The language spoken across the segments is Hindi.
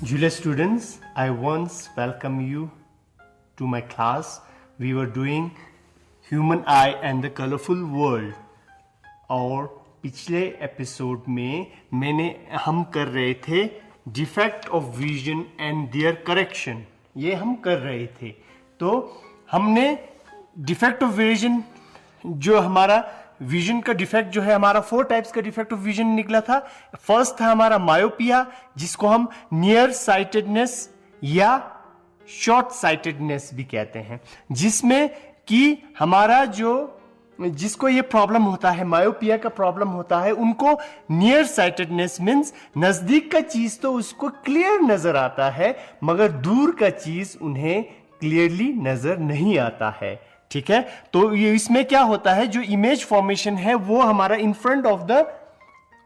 Julia students, I once welcome you to my class. We were doing Human Eye and the Colorful World. और पिछले एपिसोड में हम कर रहे थे defect of vision and their correction, ये हम कर रहे थे। तो हमने डिफेक्ट ऑफ विजन, जो हमारा विजन का डिफेक्ट जो है, हमारा 4 टाइप्स का डिफेक्ट ऑफ विजन निकला था। फर्स्ट था हमारा मायोपिया, जिसको हम नियर साइटेडनेस या शॉर्ट साइटेडनेस भी कहते हैं, जिसमें कि हमारा जिसको ये प्रॉब्लम होता है, मायोपिया का प्रॉब्लम होता है, उनको नियर साइटेडनेस मींस नजदीक का चीज तो उसको क्लियर नजर आता है, मगर दूर का चीज उन्हें क्लियरली नजर नहीं आता है। ठीक है, तो ये इसमें क्या होता है, जो इमेज फॉर्मेशन है वो हमारा in front of the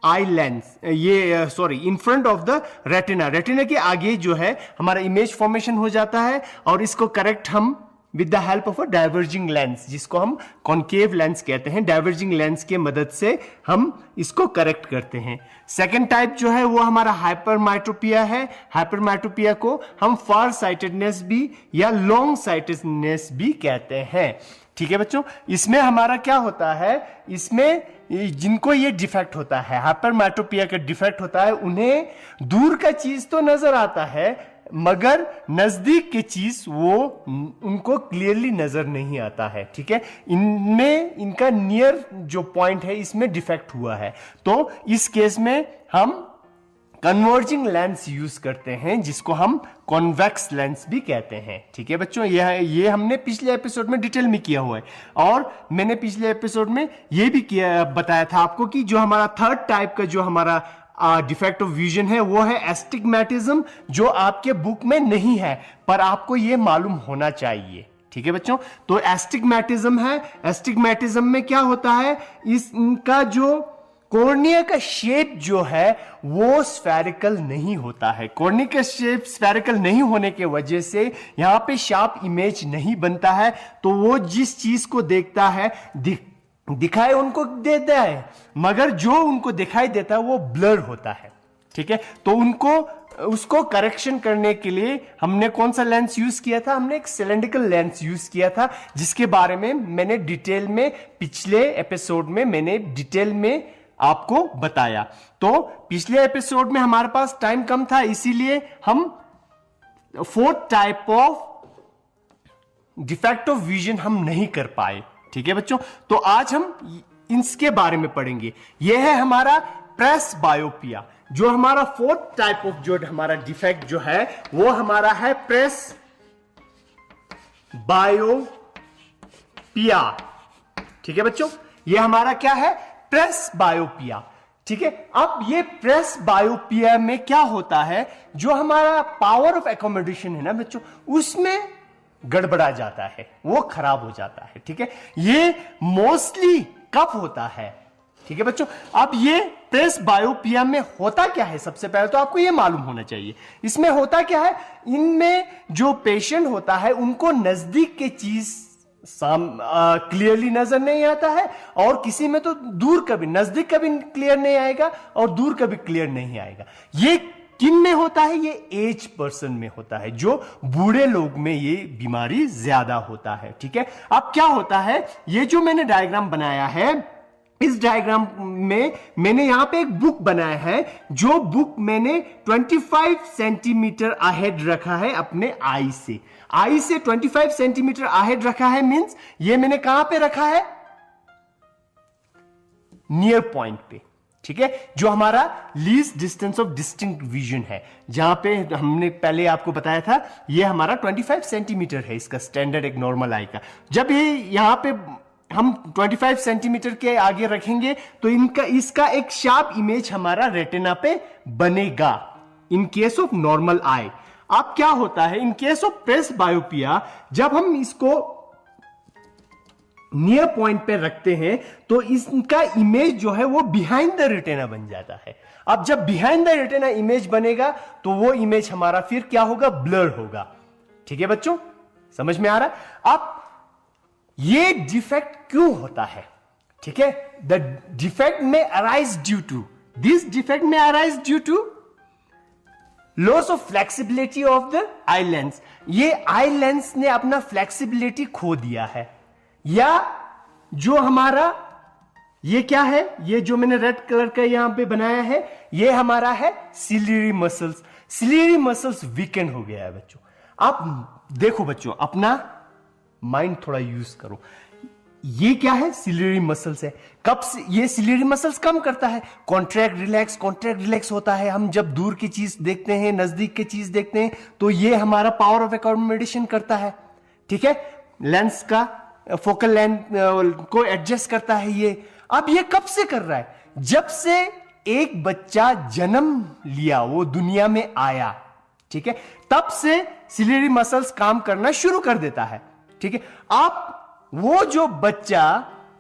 eye lens, in front of the retina के आगे जो है हमारा इमेज फॉर्मेशन हो जाता है, और इसको करेक्ट हम with the help of a diverging lens, जिसको हम कॉन्केव लेंस कहते हैं, डाइवर्जिंग लेंस के मदद से हम इसको करेक्ट करते हैं। सेकेंड टाइप जो है वो हमारा हाइपरमेट्रोपिया है। हाइपरमेट्रोपिया को हम फार साइटेडनेस भी या लॉन्ग साइटेडनेस भी कहते हैं। ठीक है बच्चों, इसमें हमारा क्या होता है, इसमें जिनको ये डिफेक्ट होता है, हाइपरमेट्रोपिया का डिफेक्ट होता है, उन्हें दूर का चीज तो नजर आता है, मगर नजदीक की चीज वो उनको क्लियरली नजर नहीं आता है। ठीक है, इनमें इनका नियर जो पॉइंट है इसमें डिफेक्ट हुआ है। तो इस केस में हम कन्वर्जिंग लेंस यूज करते हैं, जिसको हम कॉन्वेक्स लेंस भी कहते हैं। ठीक है बच्चों, ये हमने पिछले एपिसोड में डिटेल में किया हुआ है, और मैंने पिछले एपिसोड में ये भी बताया था आपको कि जो हमारा थर्ड टाइप का जो हमारा डिफेक्ट ऑफ विजन है वो है एस्टिग्मेटिज्म, जो आपके बुक में नहीं है पर आपको ये मालूम होना चाहिए। ठीक है बच्चों, तो एस्टिग्मेटिज्म है। एस्टिग्मेटिज्म में क्या होता है, इनका जो कॉर्निया का शेप जो है वो स्फेरिकल नहीं होता है। कॉर्निया का शेप स्फेरिकल नहीं होने के वजह से यहां पे शार्प इमेज नहीं बनता है, तो वो जिस चीज को देखता है दिखाई उनको देता है, मगर जो उनको दिखाई देता है वो ब्लर होता है। ठीक है, तो उसको करेक्शन करने के लिए हमने कौन सा लेंस यूज किया था, हमने एक सिलेंड्रिकल लेंस यूज किया था, जिसके बारे में मैंने डिटेल में पिछले एपिसोड में मैंने डिटेल में आपको बताया। तो पिछले एपिसोड में हमारे पास टाइम कम था, इसीलिए हम 4th type of defect of vision हम नहीं कर पाए। ठीक है बच्चों, तो आज हम इसके बारे में पढ़ेंगे। यह है हमारा प्रेस बायोपिया, जो हमारा 4th टाइप ऑफ जो हमारा डिफेक्ट जो है वो हमारा है प्रेस बायोपिया। ठीक है बच्चों, यह हमारा क्या है, प्रेस बायोपिया। ठीक है, अब ये प्रेस बायोपिया में क्या होता है, जो हमारा पावर ऑफ एकोमोडेशन है ना बच्चों, उसमें गड़बड़ा जाता है, वो खराब हो जाता है। ठीक है, ये मोस्टली कब होता है। ठीक है बच्चों, अब ये प्रेस बायोपिया में होता क्या है, सबसे पहले तो आपको ये मालूम होना चाहिए। इसमें होता क्या है, इनमें जो पेशेंट होता है उनको नजदीक के चीज क्लियरली नजर नहीं आता है, और किसी में तो दूर कभी, नजदीक कभी क्लियर नहीं आएगा और दूर कभी क्लियर नहीं आएगा। ये किन में होता है, ये एज पर्सन में होता है, जो बूढ़े लोग में ये बीमारी ज्यादा होता है। ठीक है, अब क्या होता है, ये जो मैंने डायग्राम बनाया है, इस डायग्राम में मैंने यहां पे एक बुक बनाया है, जो बुक मैंने 25 सेंटीमीटर अहेड रखा है अपने आई से 25 सेंटीमीटर अहेड रखा है, मींस ये मैंने कहां पे रखा है, नियर पॉइंट पे। ठीक है, जो हमारा least distance of distinct vision है, जहां पे हमने पहले आपको बताया था, ये हमारा 25 सेंटीमीटर है, इसका स्टैंडर्ड एक नॉर्मल आई का। जब ये यहां पे हम 25 सेंटीमीटर के आगे रखेंगे तो इसका एक शार्प इमेज हमारा रेटिना पे बनेगा इन केस ऑफ नॉर्मल आई। अब क्या होता है, इन केस ऑफ प्रेस बायोपिया, जब हम इसको नियर पॉइंट पे रखते हैं तो इसका इमेज जो है वो बिहाइंड द रेटिना बन जाता है। अब जब बिहाइंड द रेटिना इमेज बनेगा तो वो इमेज हमारा फिर क्या होगा, ब्लर होगा। ठीक है बच्चों, समझ में आ रहा है। अब ये डिफेक्ट क्यों होता है, ठीक है, द डिफेक्ट में arise due to loss of flexibility of the eye lens, ये आई लेंस ने अपना फ्लेक्सिबिलिटी खो दिया है। या जो हमारा ये क्या है, ये जो मैंने रेड कलर का यहां पे बनाया है, ये हमारा है ciliary muscles. Ciliary muscles weekend हो गया है बच्चों। आप देखो बच्चों, अपना माइंड थोड़ा यूज करो। ये क्या है, सिलियरी मसल्स है। कब से ये सिलियरी मसल्स काम करता है, कॉन्ट्रैक्ट रिलैक्स होता है। हम जब दूर की चीज देखते हैं, नजदीक की चीज देखते हैं, तो ये हमारा पावर ऑफ अकोमोडेशन करता है, ठीक है। लेंस का फोकल लेंथ को एडजस्ट करता है ये। अब ये कब से कर रहा है, जब से एक बच्चा जन्म लिया, वो दुनिया में आया, ठीक है, तब से सिलियरी मसल्स काम करना शुरू कर देता है, ठीक है। आप वो जो बच्चा,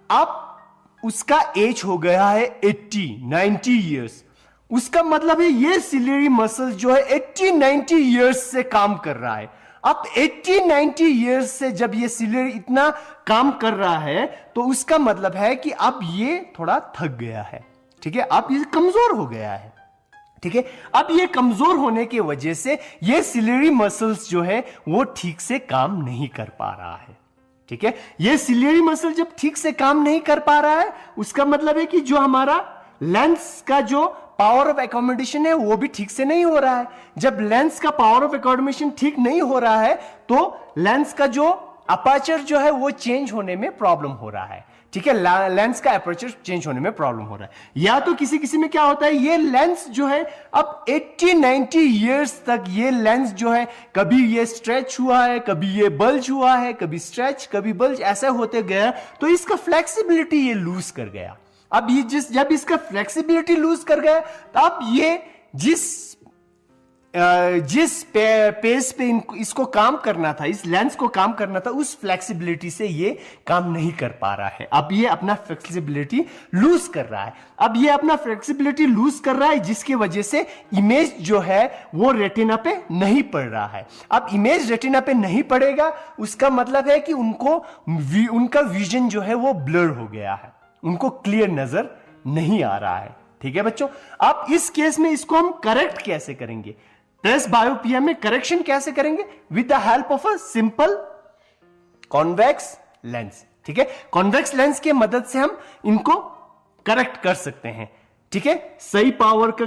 आप उसका एज हो गया है 80-90 ईयर्स, उसका मतलब है ये सिलियरी मसल जो है 80-90 ईयर्स से काम कर रहा है। अब 80-90 ईयर्स से जब ये सिलियरी इतना काम कर रहा है, तो उसका मतलब है कि अब ये थोड़ा थक गया है, ठीक है, अब ये कमजोर हो गया है, ठीक है। अब ये कमजोर होने की वजह से ये सिलियरी मसल्स जो है वो ठीक से काम नहीं कर पा रहा है, ठीक है। ये सिलियरी मसल जब ठीक से काम नहीं कर पा रहा है, उसका मतलब है कि जो हमारा लेंस का जो पावर ऑफ अकोमोडेशन है वो भी ठीक से नहीं हो रहा है। जब लेंस का पावर ऑफ अकोमोडेशन ठीक नहीं हो रहा है, तो लेंस का जो अपर्चर जो है वो चेंज होने में प्रॉब्लम हो रहा है, ठीक है। लेंस का अपर्चर चेंज होने में प्रॉब्लम हो रहा है। या तो किसी किसी में क्या होता है, ये लेंस जो है अब 80-90 ईयर्स तक ये लेंस जो है, कभी ये स्ट्रेच हुआ है, कभी ये बल्ज हुआ है, कभी स्ट्रेच कभी बल्ज, ऐसा होते गया, तो इसका फ्लेक्सिबिलिटी ये लूज कर गया। अब ये जब इसका फ्लेक्सिबिलिटी लूज कर गया, तब ये जिस पेस पे इसको काम करना था, इस लेंस को काम करना था, उस फ्लेक्सिबिलिटी से ये काम नहीं कर पा रहा है। अब ये अपना फ्लेक्सिबिलिटी लूज कर रहा है। अब ये अपना फ्लेक्सिबिलिटी लूज कर रहा है, जिसकी वजह से इमेज जो है वो रेटिना पे नहीं पड़ रहा है। अब इमेज रेटिना पे नहीं पड़ेगा, उसका मतलब है कि उनका विजन जो है वो ब्लर हो गया है, उनको क्लियर नजर नहीं आ रहा है, ठीक है बच्चों। अब इस केस में इसको हम करेक्ट कैसे करेंगे, प्रेस बायोपिया में करेक्शन कैसे करेंगे, with the help of a simple convex lens, ठीक है। कॉन्वेक्स लेंस के मदद से हम इनको करेक्ट कर सकते हैं, ठीक है। सही पावर का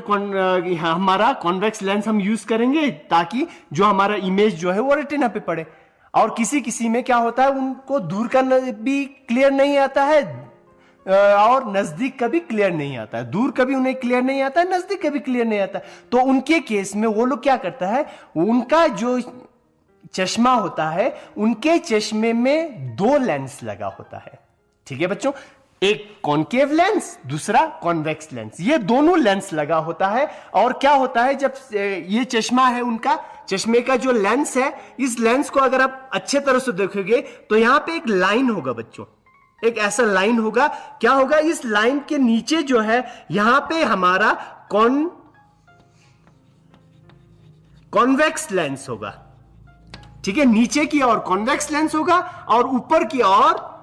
हमारा कॉन्वेक्स लेंस हम यूज करेंगे, ताकि जो हमारा इमेज जो है वो रेटिना पे पड़े। और किसी किसी में क्या होता है, उनको दूर का भी क्लियर नहीं आता है और नजदीक का भी क्लियर नहीं आता है। दूर का भी उन्हें क्लियर नहीं आता है, नजदीक का भी क्लियर नहीं आता है। तो उनके केस में वो लोग क्या करता है, उनका जो चश्मा होता है, उनके चश्मे में 2 लेंस लगा होता है, ठीक है बच्चों। एक कॉनकेव लेंस, दूसरा कॉन्वेक्स लेंस, ये दोनों लेंस लगा होता है। और क्या होता है, जब ये चश्मा है उनका, चश्मे का जो लेंस है, इस लेंस को अगर आप अच्छे तरह से देखोगे तो यहां पे एक लाइन होगा बच्चों, एक ऐसा लाइन होगा। क्या होगा, इस लाइन के नीचे जो है यहां पे हमारा कॉन्वेक्स लेंस होगा, ठीक है। नीचे की ओर कॉन्वेक्स लेंस होगा और ऊपर की ओर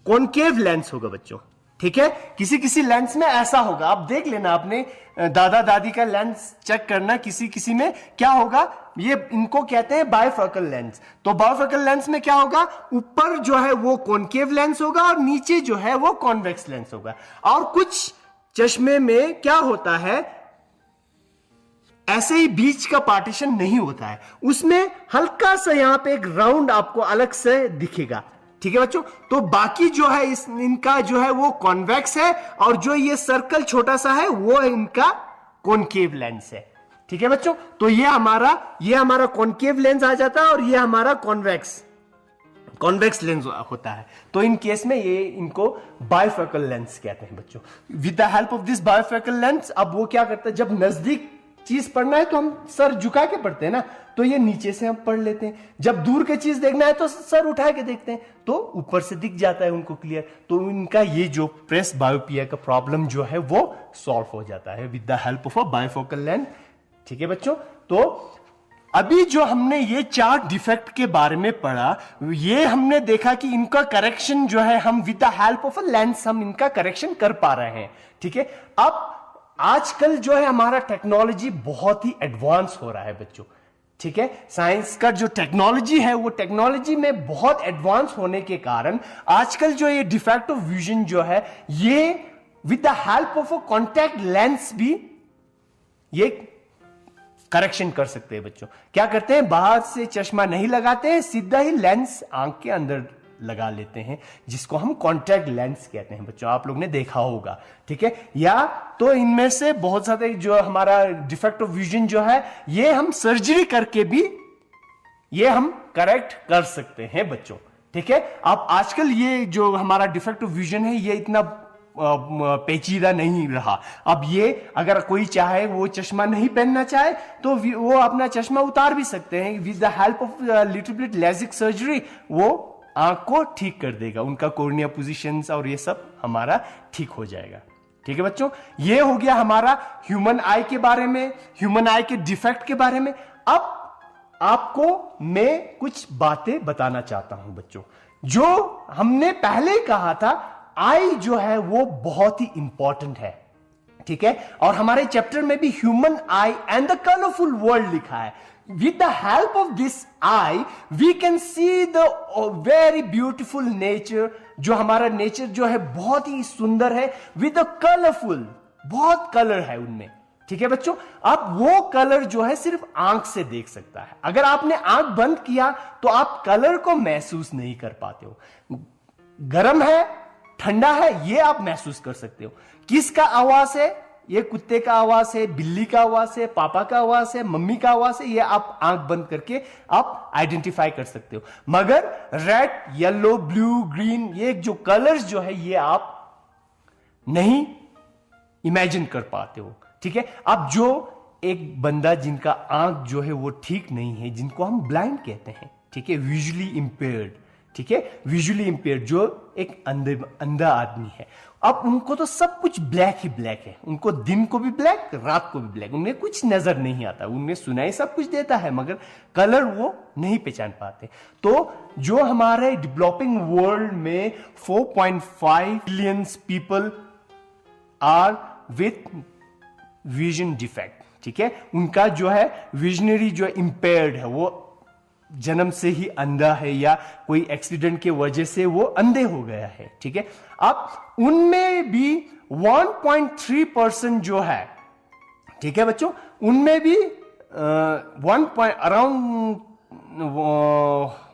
कॉनकेव लेंस होगा बच्चों, ठीक है। किसी किसी लेंस में ऐसा होगा, आप देख लेना, अपने दादा दादी का लेंस चेक करना, किसी किसी में क्या होगा, ये इनको कहते हैं बायफोकल लेंस। तो बायफोकल लेंस में क्या होगा, ऊपर जो है वो कॉनकेव लेंस होगा और नीचे जो है वो कॉन्वेक्स लेंस होगा। और कुछ चश्मे में क्या होता है, ऐसे ही बीच का पार्टीशन नहीं होता है, उसमें हल्का सा यहां पे एक राउंड आपको अलग से दिखेगा, ठीक है बच्चों। तो बाकी जो है इनका जो है वो कॉन्वेक्स है, और जो ये सर्कल छोटा सा है वो इनका कॉनकेव लेंस है, ठीक है बच्चों। तो ये हमारा कॉनकेव लेंस आ जाता है और ये हमारा कॉन्वेक्स लेंस होता है। तो इन केस में ये इनको बायफोकल लेंस कहते हैं बच्चों। With the help of this bifocal lens, अब वो क्या करता है, जब नजदीक चीज पढ़ना है तो हम सर झुका के पढ़ते हैं ना, तो ये नीचे से हम पढ़ लेते हैं। जब दूर की चीज देखना है तो सर उठा के देखते हैं, तो ऊपर से दिख जाता है उनको क्लियर। तो इनका ये जो प्रेस बायोपिया का प्रॉब्लम जो है वो सॉल्व हो जाता है with the help of a bifocal lens, ठीक है बच्चों। तो अभी जो हमने ये 4 डिफेक्ट के बारे में पढ़ा, ये हमने देखा कि इनका करेक्शन जो है हम with the help of a lens हम इनका करेक्शन कर पा रहे हैं, ठीक है। अब आजकल जो है हमारा टेक्नोलॉजी बहुत ही एडवांस हो रहा है बच्चों, ठीक है। साइंस का जो टेक्नोलॉजी है वो टेक्नोलॉजी में बहुत एडवांस होने के कारण आजकल जो ये डिफेक्ट ऑफ विजन जो है ये with the help of a contact lens भी ये करेक्शन कर सकते हैं बच्चों। क्या करते हैं, बाहर से चश्मा नहीं लगाते हैं, सीधा ही लेंस आंख के अंदर लगा लेते हैं, जिसको हम कॉन्टैक्ट लेंस कहते हैं बच्चों, आप लोग ने देखा होगा, ठीक है। या तो इनमें से बहुत सारे जो हमारा डिफेक्ट ऑफ विजन जो है ये हम सर्जरी करके भी ये हम करेक्ट कर सकते हैं बच्चों, ठीक है। अब आजकल ये जो हमारा डिफेक्ट ऑफ विजन है ये इतना पेचीदा नहीं रहा। अब ये अगर कोई चाहे वो चश्मा नहीं पहनना चाहे तो वो अपना चश्मा उतार भी सकते हैं with the help of little bit Lasik surgery, वो आंख को ठीक कर देगा, उनका कॉर्निया पोजीशंस और ये सब हमारा ठीक हो जाएगा, ठीक है बच्चों। ये हो गया हमारा ह्यूमन आई के बारे में, ह्यूमन आई के डिफेक्ट के बारे में। अब आपको मैं कुछ बातें बताना चाहता हूं बच्चों। जो हमने पहले कहा था, आई जो है वो बहुत ही इंपॉर्टेंट है, ठीक है। और हमारे चैप्टर में भी human I and the colourful world लिखा है। With the help of this eye, we can see the very beautiful nature, जो हमारा नेचर जो है बहुत ही सुंदर है, with the colorful, बहुत कलर है उनमें, ठीक है बच्चों। अब वो कलर जो है सिर्फ आंख से देख सकता है। अगर आपने आंख बंद किया तो आप कलर को महसूस नहीं कर पाते हो। गर्म है, ठंडा है, ये आप महसूस कर सकते हो। किसका आवाज है, ये कुत्ते का आवाज है, बिल्ली का आवाज है, पापा का आवाज है, मम्मी का आवाज है, ये आप आंख बंद करके आप आइडेंटिफाई कर सकते हो। मगर रेड, येलो, ब्लू, ग्रीन, ये जो कलर्स जो है ये आप नहीं इमेजिन कर पाते हो, ठीक है। अब जो एक बंदा जिनका आंख जो है वो ठीक नहीं है, जिनको हम ब्लाइंड कहते हैं, ठीक है, विजुअली इंपेयर्ड, ठीक है, विजुअली इंपेयर्ड, जो एक अंधा आदमी है, अब उनको तो सब कुछ ब्लैक ही ब्लैक है, उनको दिन को भी ब्लैक, रात को भी ब्लैक, उन्हें कुछ नजर नहीं आता, उन्हें सुनाई सब कुछ देता है मगर कलर वो नहीं पहचान पाते। तो जो हमारे डेवलपिंग वर्ल्ड में 4.5 billion people are with vision defect, ठीक है, उनका जो है विजनरी जो इंपेयर्ड है, वो जन्म से ही अंधा है या कोई एक्सीडेंट के वजह से वो अंधे हो गया है, ठीक है। अब उनमें भी 1.3% जो है, ठीक है बच्चों, उनमें भी अराउंड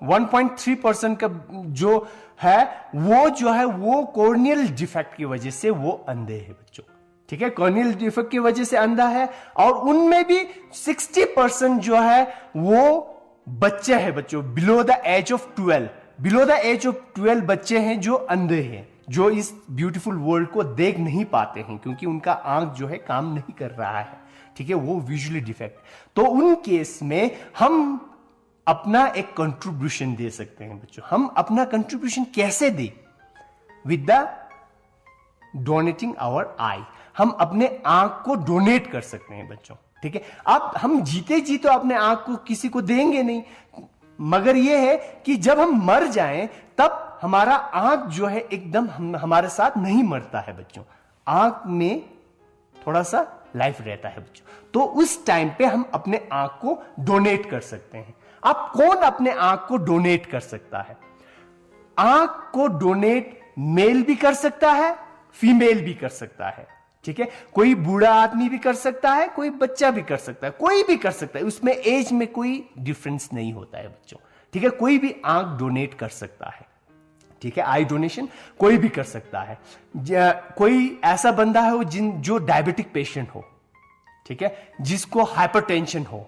1.3% का जो है वो जो है वो कॉर्नियल डिफेक्ट की वजह से वो अंधे है बच्चों, ठीक है, कॉर्नियल डिफेक्ट की वजह से अंधा है। और उनमें भी 60% जो है वो बच्चे हैं बच्चों, below the age of 12, below the age of 12 बच्चे हैं जो अंधे हैं, जो इस ब्यूटीफुल वर्ल्ड को देख नहीं पाते हैं क्योंकि उनका आंख जो है काम नहीं कर रहा है, ठीक है, वो विजुअली डिफेक्ट। तो उन केस में हम अपना एक कंट्रीब्यूशन दे सकते हैं बच्चों। हम अपना कंट्रीब्यूशन कैसे दें? विद द डोनेटिंग आवर आई, हम अपने आंख को डोनेट कर सकते हैं बच्चों, ठीक है। अब हम जीते जी तो अपने आंख को किसी को देंगे नहीं, मगर यह है कि जब हम मर जाएं तब हमारा आंख जो है एकदम हमारे साथ नहीं मरता है बच्चों, आंख में थोड़ा सा लाइफ रहता है बच्चों। तो उस टाइम पे हम अपने आंख को डोनेट कर सकते हैं। अब कौन अपने आंख को डोनेट कर सकता है? आंख को डोनेट मेल भी कर सकता है, फीमेल भी कर सकता है, ठीक है। कोई बूढ़ा आदमी भी कर सकता है, कोई बच्चा भी कर सकता है, कोई भी कर सकता है, उसमें एज में कोई डिफरेंस नहीं होता है बच्चों, ठीक है। कोई भी आंख डोनेट कर सकता है, ठीक है, आई डोनेशन कोई भी कर सकता है। कोई ऐसा बंदा है जो डायबिटिक पेशेंट हो, ठीक है, जिसको हाइपरटेंशन हो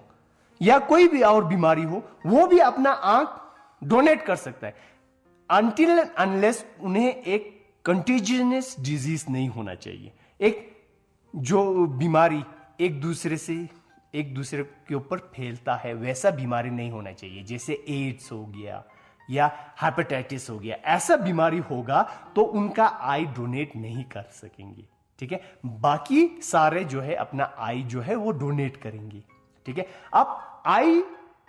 या कोई भी और बीमारी हो, वो भी अपना आंख डोनेट कर सकता है, अनटिल अनलेस उन्हें एक कंटेजियस डिजीज नहीं होना चाहिए। एक जो बीमारी एक दूसरे के ऊपर फैलता है वैसा बीमारी नहीं होना चाहिए, जैसे एड्स हो गया या हेपेटाइटिस हो गया, ऐसा बीमारी होगा तो उनका आई डोनेट नहीं कर सकेंगे, ठीक है। बाकी सारे जो है अपना आई जो है वो डोनेट करेंगे, ठीक है। अब आई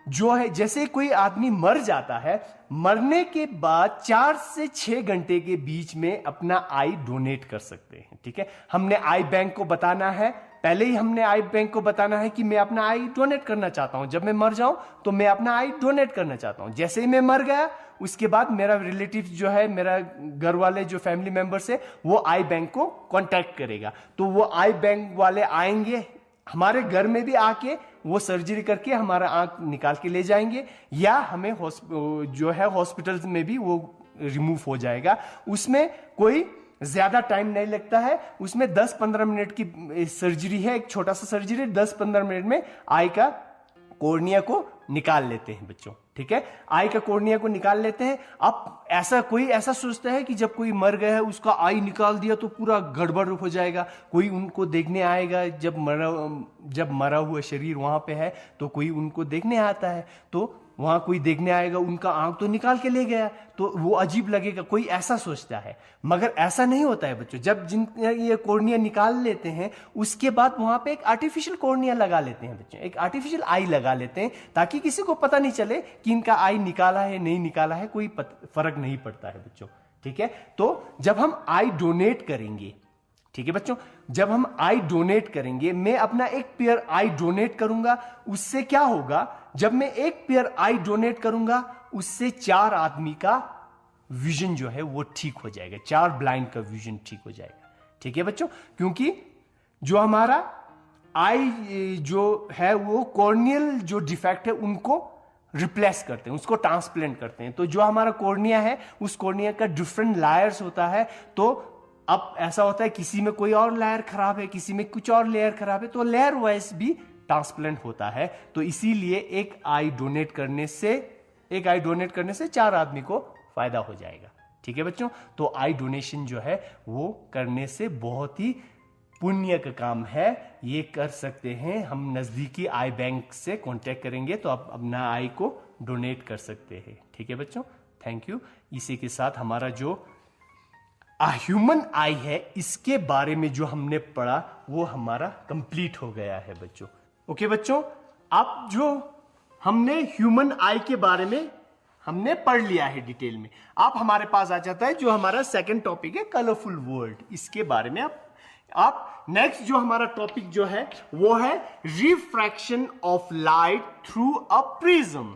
जो है, जैसे कोई आदमी मर जाता है, मरने के बाद 4 से 6 घंटे के बीच में अपना आई डोनेट कर सकते हैं। ठीक है, हमने आई बैंक को बताना है, पहले ही हमने आई बैंक को बताना है कि मैं अपना आई डोनेट करना चाहता हूं, जब मैं मर जाऊं तो मैं अपना आई डोनेट करना चाहता हूं। जैसे ही मैं मर गया, उसके बाद मेरा रिलेटिव जो है, मेरा घर वाले जो फैमिली मेंबर्स है, वो आई बैंक को कांटेक्ट करेगा। तो वो आई बैंक वाले आएंगे हमारे घर में भी आके, वो सर्जरी करके हमारा आंख निकाल के ले जाएंगे, या हमें जो है हॉस्पिटल्स में भी वो रिमूव हो जाएगा। उसमें कोई ज्यादा टाइम नहीं लगता है, उसमें 10-15 मिनट की सर्जरी है, एक छोटा सा सर्जरी, 10-15 मिनट में आई का कॉर्निया को निकाल लेते हैं बच्चों। ठीक है, आई का कॉर्निया को निकाल लेते हैं। अब कोई ऐसा सोचता है कि जब कोई मर गया है उसका आई निकाल दिया तो पूरा गड़बड़ हो जाएगा, कोई उनको देखने आएगा, जब मरा हुआ शरीर वहां पे है तो कोई उनको देखने आता है, तो वहां कोई देखने आएगा, उनका आंख तो निकाल के ले गया, तो वो अजीब लगेगा, कोई ऐसा सोचता है। मगर ऐसा नहीं होता है बच्चों। जब ये कॉर्निया निकाल लेते हैं, उसके बाद वहां पे एक आर्टिफिशियल कॉर्निया लगा लेते हैं बच्चों, एक आर्टिफिशियल आई लगा लेते हैं, ताकि किसी को पता नहीं चले कि इनका आई निकाला है नहीं निकाला है, कोई फर्क नहीं पड़ता है बच्चों। ठीक है, तो जब हम आई डोनेट करेंगे, ठीक है बच्चों, जब हम आई डोनेट करेंगे, मैं अपना एक पेयर आई डोनेट करूंगा, उससे क्या होगा, जब मैं एक पेयर आई डोनेट करूंगा, उससे 4 आदमी का विजन जो है वो ठीक हो जाएगा, 4 ब्लाइंड का विजन ठीक हो जाएगा। ठीक है बच्चों, क्योंकि जो हमारा आई जो है वो कॉर्नियल जो डिफेक्ट है उनको रिप्लेस करते हैं, उसको ट्रांसप्लांट करते हैं। तो जो हमारा कॉर्निया है, उस कॉर्निया का डिफरेंट लेयर्स होता है। तो अब ऐसा होता है, किसी में कोई और लेयर खराब है, किसी में कुछ और लेयर खराब है, तो लेयर वाइज भी ट्रांसप्लांट होता है। तो इसीलिए एक आई डोनेट करने से 4 आदमी को फायदा हो जाएगा। ठीक है बच्चों, तो आई डोनेशन जो है वो करने से बहुत ही पुण्य का काम है, ये कर सकते हैं हम। नजदीकी आई बैंक से कांटेक्ट करेंगे तो आप अपना आई को डोनेट कर सकते हैं। ठीक है बच्चों, थैंक यू। इसी के साथ हमारा जो ह्यूमन आई है, इसके बारे में जो हमने पढ़ा वो हमारा कंप्लीट हो गया है बच्चों। ओके बच्चों, अब जो हमने ह्यूमन आई के बारे में हमने पढ़ लिया है डिटेल में, अब हमारे पास आ जाता है जो हमारा सेकंड टॉपिक है, कलरफुल वर्ल्ड। इसके बारे में आप नेक्स्ट जो हमारा टॉपिक जो है वो है refraction of light through a prism.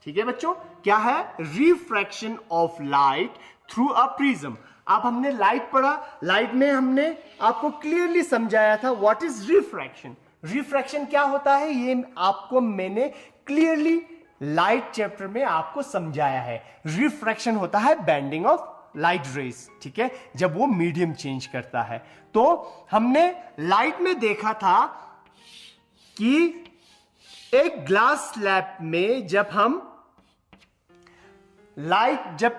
ठीक है बच्चों, क्या है refraction of light through a prism. अब हमने लाइट पढ़ा, लाइट में हमने आपको क्लियरली समझाया था व्हाट इज रिफ्रैक्शन। रिफ्रैक्शन क्या होता है ये आपको मैंने क्लियरली लाइट चैप्टर में आपको समझाया है। रिफ्रैक्शन होता है बेंडिंग ऑफ लाइट रेज। ठीक है, जब वो मीडियम चेंज करता है। तो हमने लाइट में देखा था कि एक ग्लास स्लैब में जब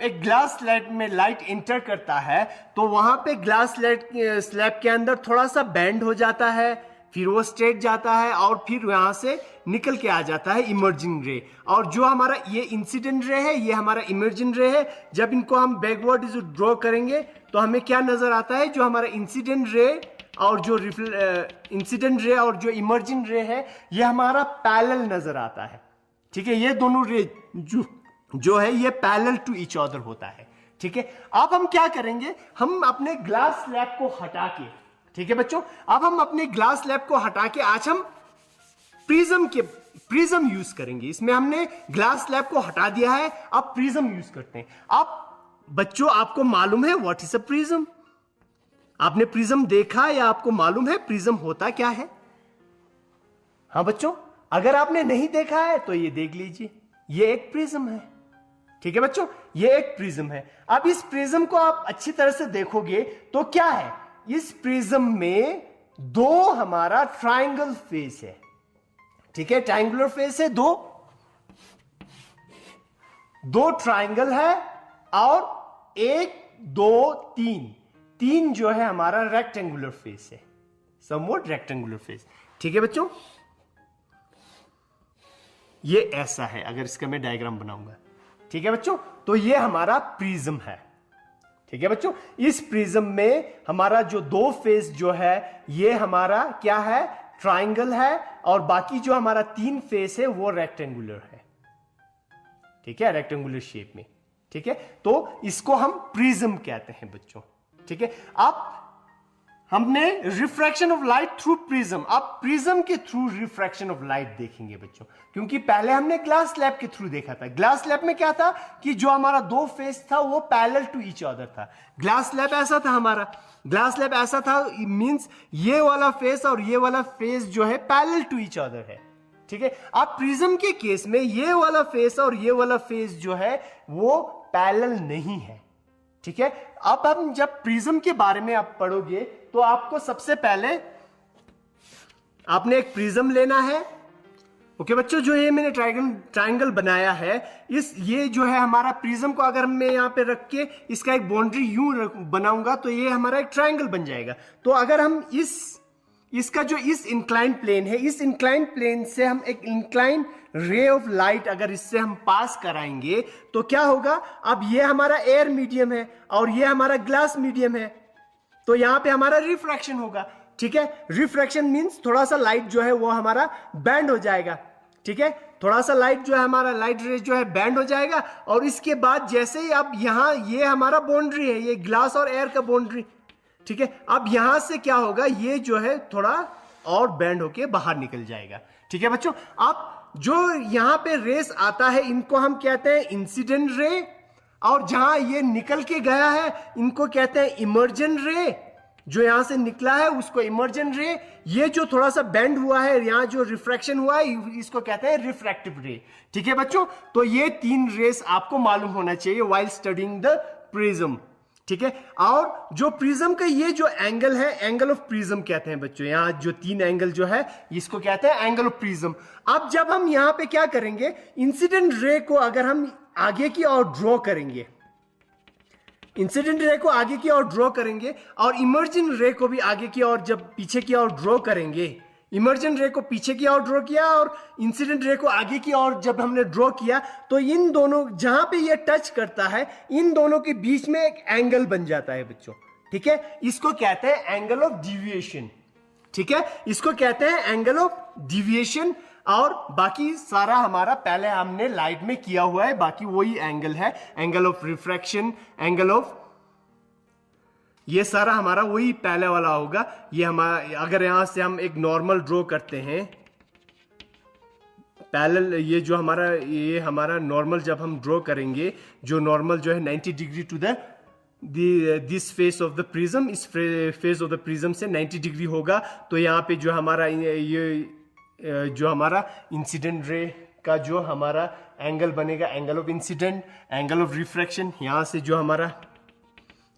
एक ग्लास स्लैब में लाइट इंटर करता है तो वहां पे ग्लास स्लैब के अंदर थोड़ा सा बेंड हो जाता है, फिर वो स्ट्रेट जाता है और फिर यहां से निकल के आ जाता है इमर्जिंग रे। और जो हमारा ये इंसिडेंट रे है, ये हमारा इमर्जिंग रे है। जब इनको हम बैकवर्ड जो ड्रॉ करेंगे तो हमें क्या नजर आता है, जो हमारा इंसिडेंट रे और जो इमर्जिंग रे है, ये हमारा पैरेलल नजर आता है। ठीक है, ये दोनों रे जो है ये पैरेलल टू ईच अदर होता है। ठीक है, अब हम क्या करेंगे, हम अपने ग्लास स्लैब को हटा के, ठीक है बच्चों, अब हम अपने ग्लास स्लैब को हटा के आज हम प्रिज्म यूज करेंगे। इसमें हमने ग्लास स्लैब को हटा दिया है, अब प्रिज्म यूज करते हैं। अब बच्चों आपको मालूम है व्हाट इज अ प्रिज्म? आपने प्रिज्म देखा या आपको मालूम है प्रिज्म होता क्या है? हाँ बच्चों, अगर आपने नहीं देखा है तो ये देख लीजिए, ये एक प्रिज्म है। ठीक है बच्चों, ये एक प्रिज्म है। अब इस प्रिज्म को आप अच्छी तरह से देखोगे तो क्या है, इस प्रिज्म में 2 हमारा ट्रायंगल फेस है। ठीक है, ट्रायंगुलर फेस है, दो ट्रायंगल है, और 1 2 3 जो है हमारा रेक्टेंगुलर फेस है, समवॉट रेक्टेंगुलर फेस। ठीक है बच्चों, ये ऐसा है अगर इसका मैं डायग्राम बनाऊंगा। ठीक है बच्चों, तो ये हमारा प्रिज्म है। ठीक है बच्चों, इस प्रिज्म में हमारा जो 2 फेस जो है ये हमारा क्या है, ट्रायंगल है, और बाकी जो हमारा 3 फेस है वो रेक्टेंगुलर है। ठीक है, रेक्टेंगुलर शेप में, ठीक है। तो इसको हम प्रिज्म कहते हैं बच्चों, ठीक है। अब हमने refraction of light through prism, अब प्रिज्म के थ्रू रिफ्रैक्शन ऑफ लाइट देखेंगे बच्चों, क्योंकि पहले हमने ग्लास स्लैब के थ्रू देखा था। ग्लास स्लैब में क्या था कि जो हमारा दो फेस था वो पैरेलल टू ईच अदर था। ग्लास स्लैब ऐसा था हमारा, ग्लास स्लैब ऐसा था, मींस ये वाला फेस और ये वाला फेस जो है पैरेलल टू ईच अदर है, ठीक है। अब प्रिज्म के केस में ये वाला फेस और ये वाला फेस जो है वो पैरेलल नहीं है, ठीक है। अब हम जब प्रिज्म के बारे में आप पढ़ोगे तो आपको सबसे पहले आपने एक प्रिज्म लेना है, ओके बच्चों। जो ये मैंने ट्रायंगल बनाया है, ये जो है हमारा प्रिज्म को अगर मैं यहाँ पे रख के इसका एक बाउंड्री यूं बनाऊंगा तो ये हमारा एक ट्रायंगल बन जाएगा। तो अगर हम इसका जो इस इंक्लाइन प्लेन है, इस इंक्लाइन प्लेन से हम एक इंक्लाइन रे ऑफ लाइट अगर इससे हम पास कराएंगे तो क्या होगा, अब ये हमारा एयर मीडियम है और ये हमारा ग्लास मीडियम है, तो यहां पे हमारा रिफ्रैक्शन होगा, ठीक है। रिफ्रैक्शन मींस थोड़ा सा लाइट जो है वो हमारा बैंड हो जाएगा, ठीक है। थोड़ा सा लाइट जो है हमारा लाइट रे जो है बैंड हो जाएगा, और इसके बाद जैसे ही अब यहां ये हमारा बाउंड्री है, ये ग्लास और एयर का बाउंड्री, ठीक है। अब यहां से क्या होगा, ये जो है थोड़ा और बैंड होके बाहर निकल जाएगा, ठीक है बच्चों। अब जो यहां पे रेस आता है इनको हम कहते हैं इंसिडेंट रे, और जहां ये निकल के गया है इनको कहते हैं इमर्जेंट रे। जो यहां से निकला है उसको इमर्जेंट रे, ये जो थोड़ा सा बेंड हुआ है यहां जो रिफ्रैक्शन हुआ है इसको कहते हैं रिफ्रैक्टिव रे, ठीक है बच्चों। तो ये तीन रेस आपको मालूम होना चाहिए व्हाइल स्टडीइंग द प्रिज्म, ठीक है। और जो प्रिज्म का ये जो एंगल है, एंगल ऑफ प्रिज्म कहते हैं बच्चों। यहां जो तीन एंगल जो है इसको कहते हैं एंगल ऑफ प्रिज्म। अब जब हम यहां पे क्या करेंगे, इंसिडेंट रे को अगर हम आगे की ओर ड्रॉ करेंगे, इंसिडेंट रे को आगे की ओर ड्रॉ करेंगे और इमर्जेंट रे को भी आगे की ओर जब पीछे की ओर ड्रॉ करेंगे, इमर्जेंट रे को पीछे की ओर ड्रॉ किया और इंसिडेंट रे को आगे की ओर जब हमने ड्रॉ किया, तो इन दोनों जहां पे ये टच करता है इन दोनों के बीच में एक एंगल बन जाता है बच्चों, ठीक है। इसको कहते हैं एंगल ऑफ डिविएशन, ठीक है। इसको कहते हैं एंगल ऑफ डिविएशन। और बाकी सारा हमारा पहले हमने लाइट में किया हुआ है, बाकी वही एंगल है, angle of refraction, angle of, ये सारा हमारा वही पहले वाला होगा। ये हमारा, अगर यहां से हम एक नॉर्मल ड्रॉ करते हैं पैरेलल, ये जो हमारा, ये हमारा नॉर्मल जब हम ड्रॉ करेंगे, जो नॉर्मल जो है 90 degree to this face of the prism, इस फेस ऑफ द प्रिज्म से 90 डिग्री होगा। तो यहाँ पे जो हमारा ये जो हमारा इंसिडेंट रे का जो हमारा एंगल बनेगा, angle of incident, angle of refraction, यहाँ से जो हमारा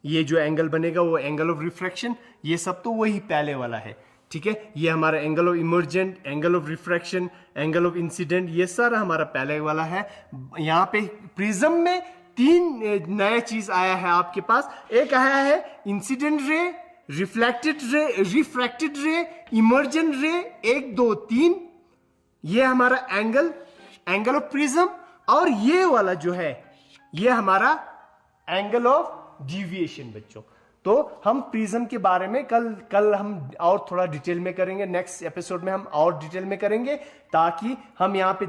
ये जो एंगल बनेगा वो एंगल ऑफ रिफ्रैक्शन, ये सब तो वही पहले वाला है, ठीक है। ये हमारा angle of emergent, angle of refraction, angle of incident, ये सारा हमारा पहले वाला है। यहाँ पे प्रिज्म में तीन नया चीज आया है आपके पास। एक आया है इंसिडेंट रे, रिफ्रैक्टेड रे, इमर्जेंट रे, 1 2 3, ये हमारा एंगल ऑफ प्रिज्म। और ये वाला जो है ये हमारा एंगल ऑफ डिविएशन बच्चों। तो हम प्रिज्म के बारे में कल हम और थोड़ा डिटेल में करेंगे, नेक्स्ट एपिसोड में हम और डिटेल में करेंगे, ताकि हम यहाँ पे